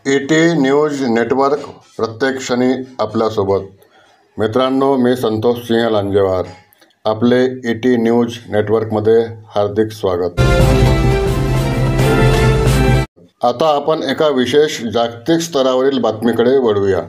ET news network प्रत्येक क्षणी आपल्यासोबत. मित्रांनो, मी संतोष सिंह लांजेवार. आपले ET न्यूज नेटवर्कमध्ये हार्दिक स्वागत. आता आपण एका विशेष जागतिक स्तरावरील बातमीकडे वळूया.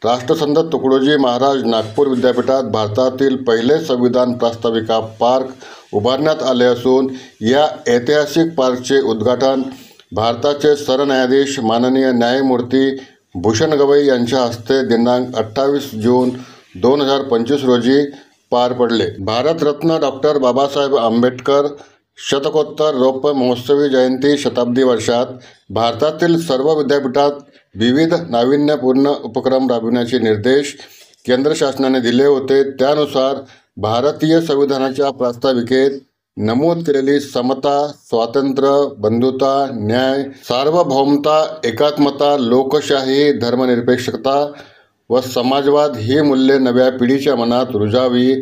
राष्ट्रसंत तुकडोजी महाराज नागपूर विद्यापीठात भारतातील पहिले संविधान प्रास्ताविका पार्क उभारण्यात आले असून या ऐतिहासिक पार्कचे उद्घाटन भारताचे सरन्यायाधीश माननीय न्यायमूर्ती भूषण गवई यांच्या हस्ते दिनांक 28 जून 2025 रोजी पार पडले. भारतरत्न डॉक्टर बाबासाहेब आंबेडकर शतकोत्तर रौप्य महोत्सवी जयंती शताब्दी वर्षात भारतातील सर्व विद्यापीठात विविध नाविन्यपूर्ण उपक्रम राबविण्याचे निर्देश केंद्र शासनाने दिले होते. त्यानुसार भारतीय संविधानाच्या प्रास्ताविकेत नमूद केलेली समता, स्वातंत्र्य, बंधुता, न्याय, सार्वभौमता, एकात्मता, लोकशाही, धर्मनिरपेक्षता व समाजवाद ही मूल्ये नव्या पिढीच्या मनात रुजावी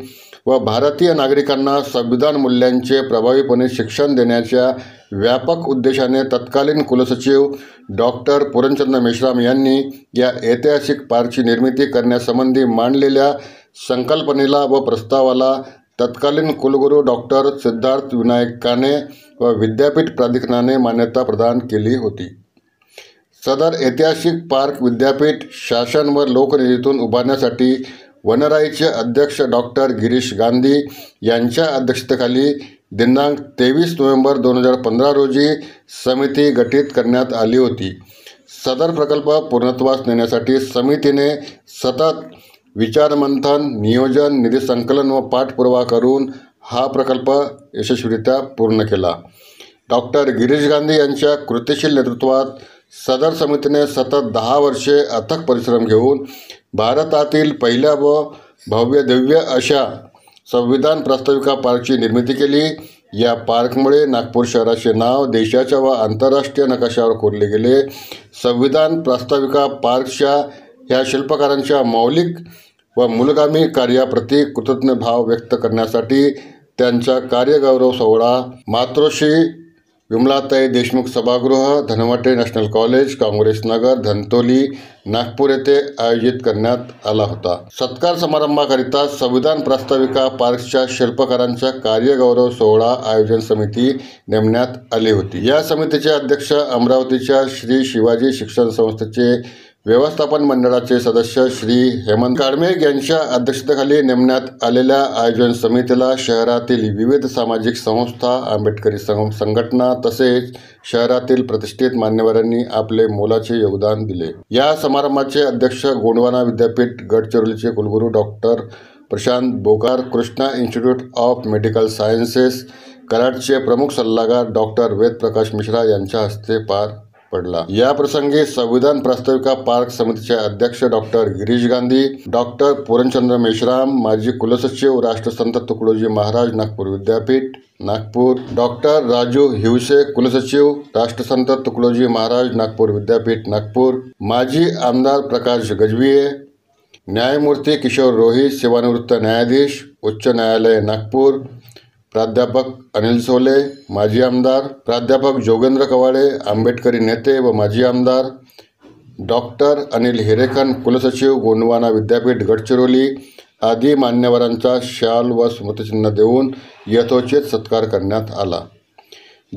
व भारतीय नागरिकांना संविधान मूल्यांचे प्रभावीपणे शिक्षण देण्याच्या व्यापक उद्देशाने तत्कालीन कुलसचिव डॉक्टर पूर्णचंद्र मेश्राम यांनी या ऐतिहासिक पार्कची निर्मिती करण्यासंबंधी मांडलेल्या संकल्पनेला व प्रस्तावाला तत्कालीन कुलगुरू डॉक्टर सिद्धार्थ विनायक काणे व विद्यापीठ प्राधिकरणाने मान्यता प्रदान केली होती. सदर ऐतिहासिक पार्क विद्यापीठ शासन व लोकनिधीतून उभारण्यासाठी वनराईचे अध्यक्ष डॉक्टर गिरीश गांधी यांच्या अध्यक्षतेखाली दिनांक 23 नोव्हेंबर 2015 रोजी समिती गठीत करण्यात आली होती. सदर प्रकल्प पूर्णत्वास नेण्यासाठी समितीने सतत विचारमंथन, नियोजन, निधी संकलन व पाठपुरावा करून हा प्रकल्प यशस्वीरित्या पूर्ण केला. डॉक्टर गिरीश गांधी यांच्या कृतिशील नेतृत्वात सदर समितीने सतत 10 वर्षे अथक परिश्रम घेऊन भारतातील पहिल्या व भव्यदिव्य अशा संविधान प्रास्ताविका पार्कची निर्मिती केली. या पार्कमुळे नागपूर शहराचे नाव देशाच्या व आंतरराष्ट्रीय नकाशावर कोरले गेले. संविधान प्रास्ताविका पार्कच्या ह्या शिल्पकारांच्या मौलिक व मूलगामी कार्याप्रती कृतज्ञ भाव व्यक्त करण्यासाठी त्यांचा कार्यगौरव सोहळा मातोश्री विमलाताई देशमुख सभागृह, धनवटे नॅशनल कॉलेज, काँग्रेस नगर, धंतोली, नागपूर येथे आयोजित करण्यात आला होता. सत्कार समारंभाकरिता संविधान प्रास्ताविका पार्कच्या शिल्पकारांचा कार्यगौरव सोहळा आयोजन समिती नेमण्यात आली होती. या समितीचे अध्यक्ष अमरावतीच्या श्री शिवाजी शिक्षण संस्थेचे व्यवस्थापन मंडळाचे सदस्य श्री हेमंत काडमेघ यांच्या अध्यक्षतेखाली नेमण्यात आलेल्या आयोजन समितीला शहरातील विविध सामाजिक संस्था, आंबेडकरी संघटना तसेच शहरातील प्रतिष्ठित मान्यवरांनी आपले मोलाचे योगदान दिले. या समारंभाचे अध्यक्ष गोंडवाना विद्यापीठ गडचिरोलीचे कुलगुरू doctor Prashant Bokar, Krishna institute of medical sciences कराडचे प्रमुख सल्लागार डॉक्टर वेदप्रकाश मिश्रा यांच्या हस्ते पार पडला. या प्रसंगी संविधान प्रास्ताविका पार्क समितीचे अध्यक्ष डॉक्टर गिरीश गांधी, डॉक्टर पूर्णचंद्र मेश्राम, माजी कुलसचिव राष्ट्रसंत तुकडोजी महाराज नागपूर विद्यापीठ नागपूर, डॉक्टर राजू हिवसे, कुलसचिव राष्ट्रसंत तुकडोजी महाराज नागपूर विद्यापीठ नागपूर, माजी आमदार प्रकाश गजभिये, न्यायमूर्ती किशोर रोहित, सेवानिवृत्त न्यायाधीश, उच्च न्यायालय नागपूर, प्राध्यापक अनिल सोले, माजी आमदार, प्राध्यापक जोगेंद्र कवाडे, आंबेडकरी नेते व माजी आमदार, डॉक्टर अनिल हिरेखन, कुलसचिव गोंडवाना विद्यापीठ गडचिरोली आदी मान्यवरांचा शाल व स्मृतिचिन्ह देऊन यथोचित सत्कार करण्यात आला.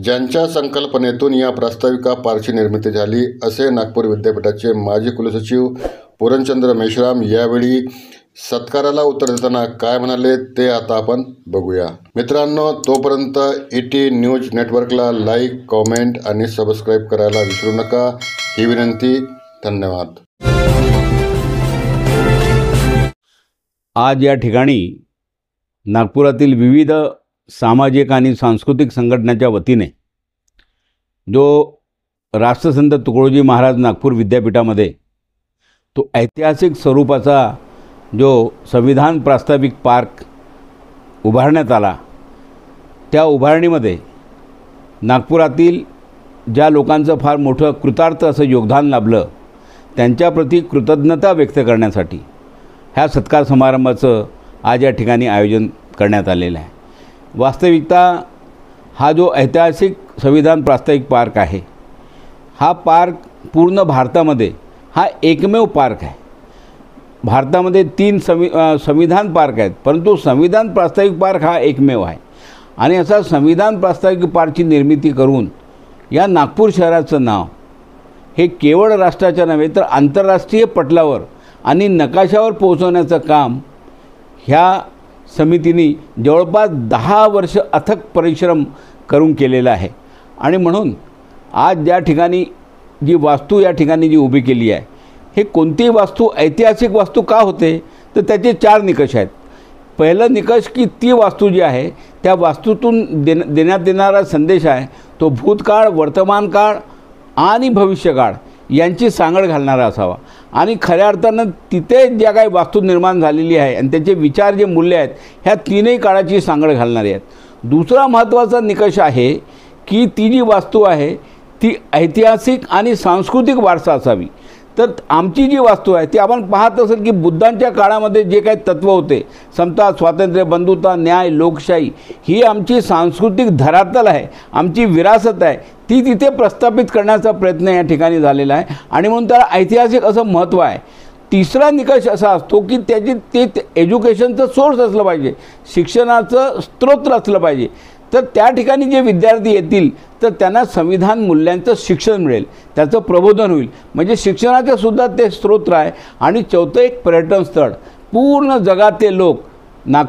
ज्यांच्या संकल्पनेतून या प्रास्ताविका पार्कची निर्मिती झाली असे नागपूर विद्यापीठाचे माजी कुलसचिव पूर्णचंद्र मेश्राम यावेळी सत्काराला उत्तर देताना काय म्हणाले ते आता आपण बघूया. मित्रांनो, तोपर्यंत ET न्यूज नेटवर्कला लाईक, कॉमेंट आणि सबस्क्राईब करायला विसरू नका ही विनंती. धन्यवाद. आज या ठिकाणी नागपुरातील विविध सामाजिक आणि सांस्कृतिक संघटनांच्या वतीने जो राष्ट्रसंत तुकडोजी महाराज नागपूर विद्यापीठामध्ये तो ऐतिहासिक स्वरूपाचा जो संविधान प्रास्ताविक पार्क उभारण्यात आला, त्या उभारणीमध्ये नागपुरातील ज्या लोकांचं फार मोठं कृतार्थ असं योगदान लाभलं त्यांच्याप्रती कृतज्ञता व्यक्त करण्यासाठी ह्या सत्कार समारंभाचं आज या ठिकाणी आयोजन करण्यात आलेलं आहे. वास्तविकता हा जो ऐतिहासिक संविधान प्रास्ताविक पार्क आहे, हा पार्क पूर्ण भारतामध्ये हा एकमेव पार्क आहे. भारतामध्ये 3 संविधान पार्क आहेत, परंतु संविधान प्रास्ताविक पार्क हा एकमेव आहे. आणि असा संविधान प्रास्ताविक पार्कची निर्मिती करून या नागपूर शहराचं नाव हे केवळ राष्ट्राच्या नव्हे तर आंतरराष्ट्रीय पटलावर आणि नकाशावर पोहोचवण्याचं काम ह्या समितीने जवळपास 10 वर्ष अथक परिश्रम करून केलेला आहे. आणि म्हणून आज ज्या ठिकाणी जी वास्तू या ठिकाणी जी उभी केली आहे, हे कोणतीही वास्तू ऐतिहासिक वास्तू का होते तर त्याचे 4 निकष आहेत. पहिलं निकष की ती वास्तू जी आहे त्या वास्तूतून देण्यात येणारा संदेश आहे तो भूतकाळ, वर्तमान काळ आणि भविष्यकाळ यांची सांगड घालणारा असावा. आणि खऱ्या अर्थानं तिथे ज्या काही वास्तू निर्माण झालेली आहे आणि त्याचे विचार जे मूल्य आहेत ह्या 3ही काळाची सांगड घालणारी आहेत. दुसरा महत्त्वाचा निकष आहे की ती जी वास्तू आहे ती ऐतिहासिक आणि सांस्कृतिक वारसा असावी. तर आमची जी वास्तू आहे ती आपण पाहत असेल की बुद्धांच्या काळामध्ये जे काही तत्त्व होते, समता, स्वातंत्र्य, बंधुता, न्याय, लोकशाही, ही आमची सांस्कृतिक धरातल आहे, आमची विरासत आहे, ती तिथे प्रस्थापित करण्याचा प्रयत्न या ठिकाणी झालेला आहे. आणि म्हणून त्याला ऐतिहासिक असं महत्त्व आहे. तिसरा निकष असा असतो की ते एज्युकेशनचं सोर्स असलं पाहिजे, शिक्षणाचं स्रोत असलं पाहिजे. तर त्या ठिकाणी जे विद्यार्थी येतील तर त्यांना संविधान मूल्यांचं शिक्षण मिळेल, त्याचं प्रबोधन होईल, म्हणजे शिक्षणाचं सुद्धा ते स्रोत आहे. आणि चौथं एक पर्यटन स्थळ, पूर्ण जगातले लोक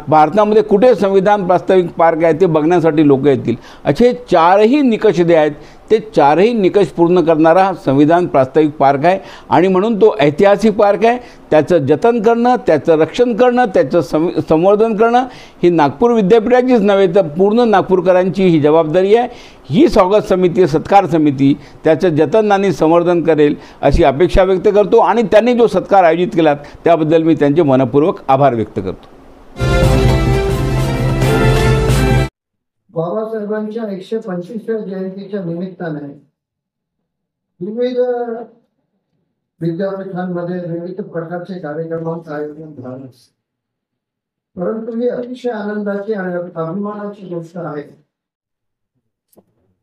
भारतामध्ये कुठे संविधान प्रास्ताविक पार्क आहे ते बघण्यासाठी लोक येतील. असे 4ही निकष जे आहेत ते 4ही निकष पूर्ण करणारा हा संविधान प्रास्ताविक पार्क आहे. आणि म्हणून तो ऐतिहासिक पार्क आहे. त्याचं जतन करणं, त्याचं रक्षण करणं, त्याचं संवर्धन करणं ही नागपूर विद्यापीठाचीच नव्हे तर पूर्ण नागपूरकरांची ही जबाबदारी आहे. ही स्वागत समिती, सत्कार समिती त्याचं जतन आणि संवर्धन करेल अशी अपेक्षा व्यक्त करतो. आणि त्यांनी जो सत्कार आयोजित केला त्याबद्दल मी त्यांचे मनपूर्वक आभार व्यक्त करतो. बाबासाहेबांच्या 125व्या जयंतीच्या निमित्ताने विविध विद्यापीठांमध्ये विविध प्रकारचे कार्यक्रमांचं आयोजन झालं. परंतु ही अतिशय आनंदाची आणि अभिमानाची गोष्ट आहे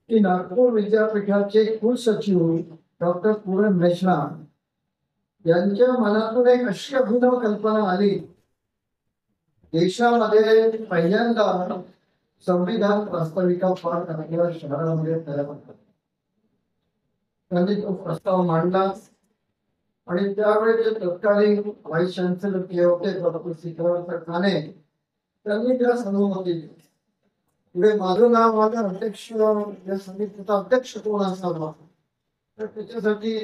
की नागपूर विद्यापीठाचे कुलसचिव डॉक्टर पूरन मेश्राम यांच्या मनातून एक अशी अभिनव कल्पना आली. देशामध्ये पहिल्यांदा संविधान प्रास्ताविका पार्क आपल्या शहरामध्ये तयार होतात. त्यांनी तो प्रस्ताव मांडला आणि त्यावेळेचे तत्कालीन व्हाईस चान्सलर जे होते डॉक्टर सीताराम खाने त्यांनी त्यास अनुमती दिली. पुढे माझं नाव आलं अध्यक्ष, या समितीचा अध्यक्ष कोण असावा तर त्याच्यासाठी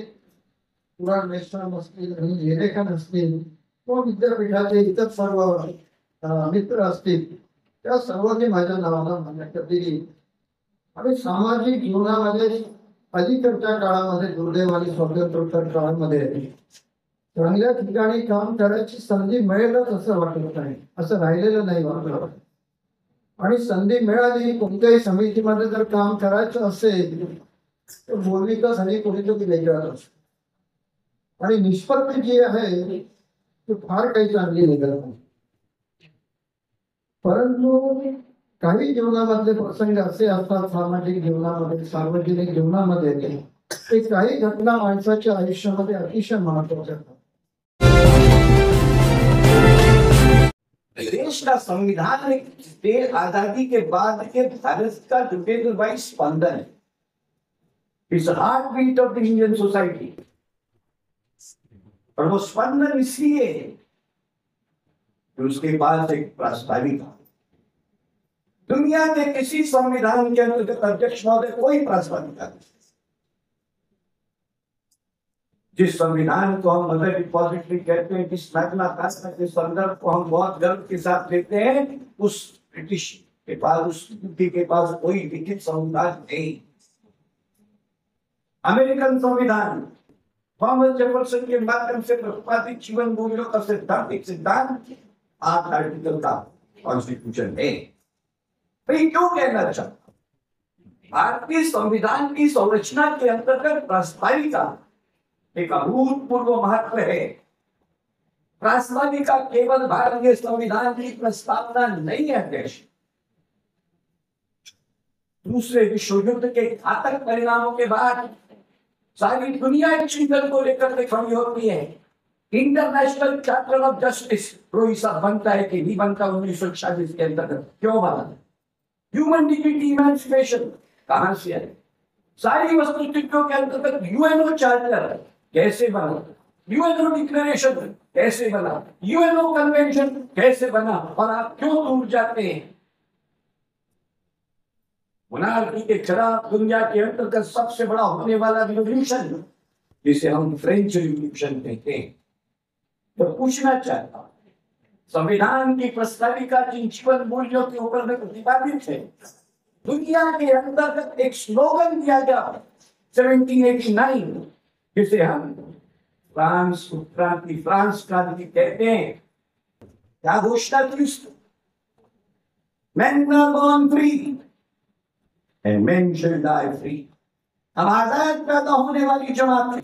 पुराण मेश्राम असतील आणि येरेखान असतील किंवा विद्यापीठाचे इतर सर्व मित्र असतील त्या सर्वांनी माझ्या नावाला मान्यता दिली. आणि सामाजिक जीवनामध्ये अलीकडच्या काळामध्ये दुर्दैवाने स्वातंत्र्योत्तर काळामध्ये चांगल्या ठिकाणी काम करायची संधी मिळेलच असं वाटत नाही, असं राहिलेलं नाही वाटलं. आणि संधी मिळाली कोणत्याही समितीमध्ये जर काम करायचं असेल तर बोलविकास आणि कोणीतरी वेगळाच असतो. आणि निष्पत्ती जी आहे ती फार काही चांगली निघत नाही. परंतु काही जीवनामधले प्रसंग असे असतात सामाजिक जीवनामध्ये, सार्वजनिक जीवनामध्ये ते काही घटना माणसाच्या आयुष्यामध्ये अतिशय महत्वाच्या असतात. देश का संविधान एक आजादी के बाद के भारत का जुटेलबाई स्पंदन है. It's heart beat of the Indian society. और वो स्पंदन इसलिए है कि उसके पास एक प्रास्ताविका. दुनिया के किसी संविधान के अंतर्गत अध्यक्ष महोदय कोई प्रास्ताविका नहीं. जिस संविधान को हम मदर रिपॉजिटरी कहते हैं, जिस मैग्ना कार्टा के संदर्भ को हम बहुत गर्व के साथ लेते हैं, उस ब्रिटिश के पास, उस युक्ति के पास कोई लिखित संविधान नहीं. अमेरिकन संविधान थॉमस जेफरसन के माध्यम से प्रतिपादित जीवन मूल्यों का सैद्धांतिक सिद्धांत 8 आर्टिकल का कॉन्स्टिट्यूशन है. भाई क्यों कहना चाहता, भारतीय संविधान की संरचना के अंतर्गत प्रास्ताविका एक अभूतपूर्व महत्व है. प्रास्ताविका केवल भारतीय संविधान की प्रस्तावना नहीं है देश. दूसरे विश्व युद्ध के घातक परिणामों के बाद सारी दुनिया इस चिंतन को लेकर के खड़ी होती है। इंटरनेशनल चार्टर ऑफ जस्टिस प्रोइसा बनता है कि नहीं बनता 1946 के अंतर्गत, क्यों बना? ह्यूमन डिग्निटी इमेंसिपेशन कहां से है? सारी वस्तुस्थितियों के अंतर्गत यूएनओ चार्टर कैसे बना, यूएनओ डिक्लेरेशन कैसे बना, यूएनओ कन्वेंशन कैसे बना, और आप क्यों दूर जाते हैं? मोनार्की के खिलाफ दुनिया के अंतर्गत सबसे बड़ा होने वाला रिवॉल्यूशन, जिसे हम फ्रेंच रिवॉल्यूशन कहते हैं, तो पूछना चाहता हूं, संविधान की प्रस्ताविका जिन जीवन मूल्यों के ऊपर में प्रतिपादित है, दुनिया के अंतर्गत एक स्लोगन दिया गया 1789, जिसे हम फ्रांस क्रांति कहते हैं। क्या घोषणा थी उसकी? Men are born free and men shall die free। हम आजाद पैदा होने वाली जमात है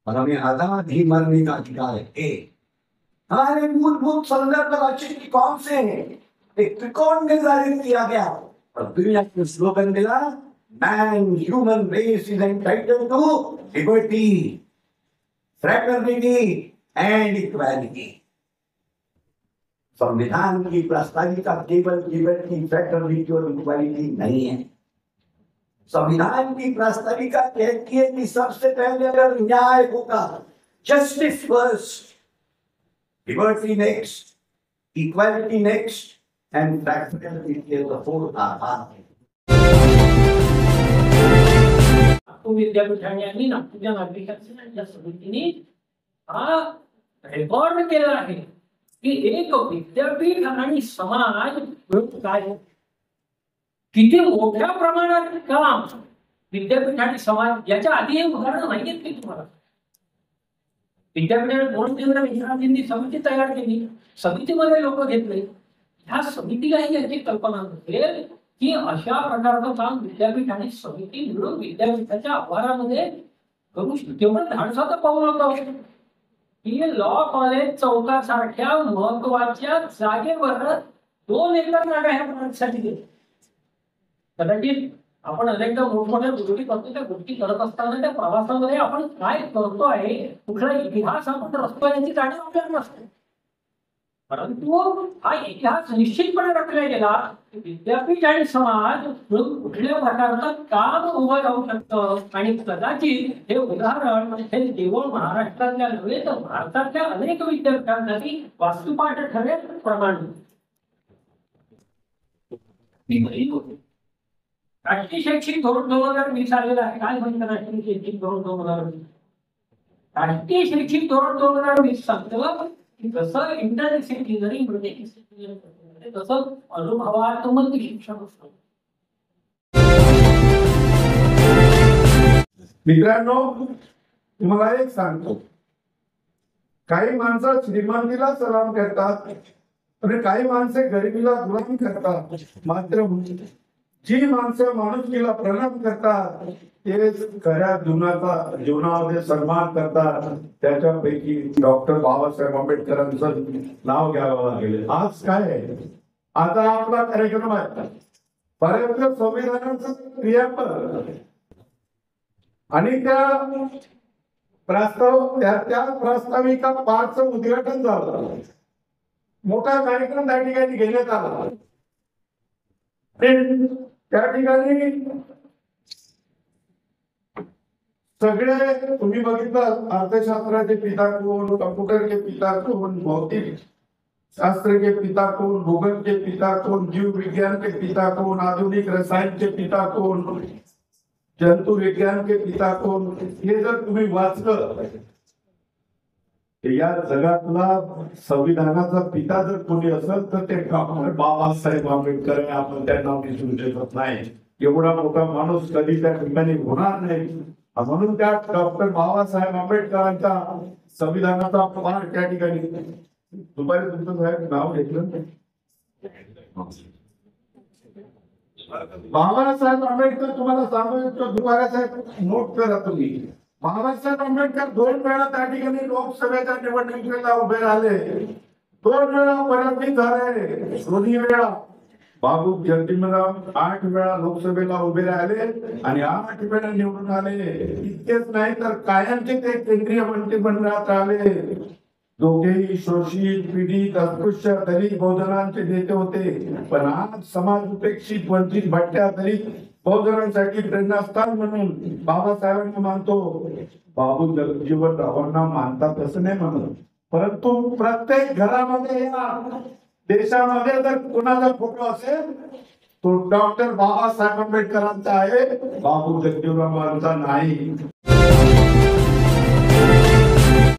और हमें आजाद ही मरने का अधिकार है। हमारे मूलभूत संदर्भ रचित कौन से हैं? एक त्रिकोण निर्धारित किया गया और दुनिया को स्लोगन मिला, man human race is entitled to liberty, fraternity and equality. संविधान की प्रस्ताविका केवल लिबर्टी, फ्रेटर्निटी और इक्वालिटी नहीं है। संविधान की प्रस्ताविका कहती है कि सबसे पहले अगर न्याय होगा, justice first, liberty next, equality next, and fraternity is the fourth आधार। नागपूर विद्यापीठाने आणि नागपूरच्या नागरिकांच्या समितीने हा रेकॉर्ड केला आहे की एक विद्यापीठ आणि समाज काय किती मोठ्या प्रमाणात काम विद्यापीठ आणि समाज, याच्या आधी हे उदाहरण नाहीयेत की तुम्हाला? विद्यापीठाने 2 केंद्र विद्यार्थ्यांनी समिती तयार केली, समितीमध्ये लोक घेतले। ह्या समितीलाही याची कल्पना नसेल की अशा प्रकारचं काम विद्यापीठ आणि समिती मिळून विद्यापीठाच्या आवारामध्ये करू शकतो। तेवढं धाडसाचं पाऊल होतं की लॉ कॉलेज चौकासारख्या महत्वाच्या जागेवर 2 एकर जागा ह्या प्रकारसाठी दिली। कदाचित आपण अनेकदा मोठमोठ्या गोष्टी करतो, त्या गोष्टी करत असताना त्या प्रवासामध्ये आपण काय करतो आहे, कुठला इतिहास आपण रचतो याची जाणीव आपल्याला नसते, परंतु हा इतिहास निश्चितपणे रचला गेला। विद्यापीठ आणि समाज कुठल्या प्रकारचं काम उभं राहू शकतं आणि कदाचित हे उदाहरण हे केवळ महाराष्ट्रातल्या नव्हे तर भारतातल्या अनेक विद्यापीठांसाठी वास्तुपाठ ठरेल प्रमाण। राष्ट्रीय शैक्षणिक धोरण 2020 आलेलं आहे। काय म्हणतात राष्ट्रीय शैक्षणिक धोरण 2020? राष्ट्रीय शैक्षणिक धोरण 2020 सांगतं की जसं इंटरडिसिप्लिनरी म्हणजे तसं अनुभवात्मक शिक्षण असतं। मित्रांनो, तुम्हाला एक सांगतो, काही माणसं श्रीमंतीला सलाम करतात आणि काही माणसे गरिबीला गुलाम करतात, मात्र जी माणसं माणुसकीला प्रणाम करतात ते खऱ्या जीवनामध्ये सन्मान करतात। त्याच्यापैकी डॉक्टर बाबासाहेब आंबेडकरांचं नाव घ्यावं लागेल। आज काय आहे, आता आपला कार्यक्रम आहे भारतीय संविधानाचं क्रियापद आणि त्या प्रास्ताविका 5चं उद्घाटन झालं, मोठा कार्यक्रम त्या ठिकाणी घेण्यात आला। त्या ठिकाणी सगळे तुम्ही बघितलं, अर्थशास्त्राचे पिता कोण, कंप्यूटर के पिता कोण, भौतिक शास्त्र के पिता कोण, भूगोल के पिता कोण, जीव विज्ञान के पिता कोण, आधुनिक रसायन के पिता कोण, जंतु विज्ञान के पिता कोण, हे जर तुम्ही वाचलं, या जगातला संविधानाचा पिता जर कोणी असेल तर ते डॉक्टर बाबासाहेब आंबेडकर आहे। आपण त्यांना विसरू शकत नाही। एवढा मोठा माणूस कधी त्या ठिकाणी होणार नाही, म्हणून त्या डॉक्टर बाबासाहेब आंबेडकरांच्या संविधानाचा पाठ त्या ठिकाणी दुपारी तुमचं साहेब नाव घेतलं, बाबासाहेब आंबेडकर। तुम्हाला सांगू इच्छितो, दुपारा साहेब नोट करा तुम्ही, बाबासाहेब आंबेडकर 2 वेळा त्या ठिकाणी लोकसभेच्या निवडणुकीला उभे राहिले, 2 वेळा पराभूत झाले, दोन्ही वेळा बाबू जगजीवनराम 8 वेळा लोकसभेला उभे राहिले आणि 8 वेळा निवडून आले. इतकेच नाही तर कायमचे ते केंद्रीय मंत्रिमंडळात आले. दोघेही शोषित, पीडित, अस्पृश्य, दलित बहुजनांचे नेते होते. पण आज समाज उपेक्षित, वंचित, भटक्या, दलित बहुजनांसाठी प्रेरणास्थान म्हणून बाबासाहेबांना मानतो. बाबू जगजीवनरावांना मानतात असं नाही म्हणत, परंतु प्रत्येक घरामध्ये या देशामध्ये जर कोणाचा फोटो असेल तो डॉक्टर बाबासाहेब आंबेडकरांचा आहे, बाबू जगजीवनरावांचा नाही.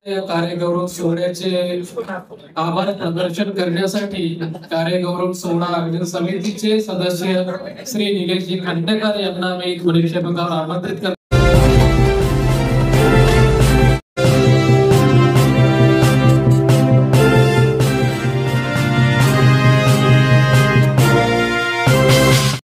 कार्यगौरव सोहळ्याचे आभार प्रदर्शन करण्यासाठी कार्यगौरव सोहळा समितीचे सदस्य श्री निलेशजी खांडेकर यांना मी आमंत्रित करतो.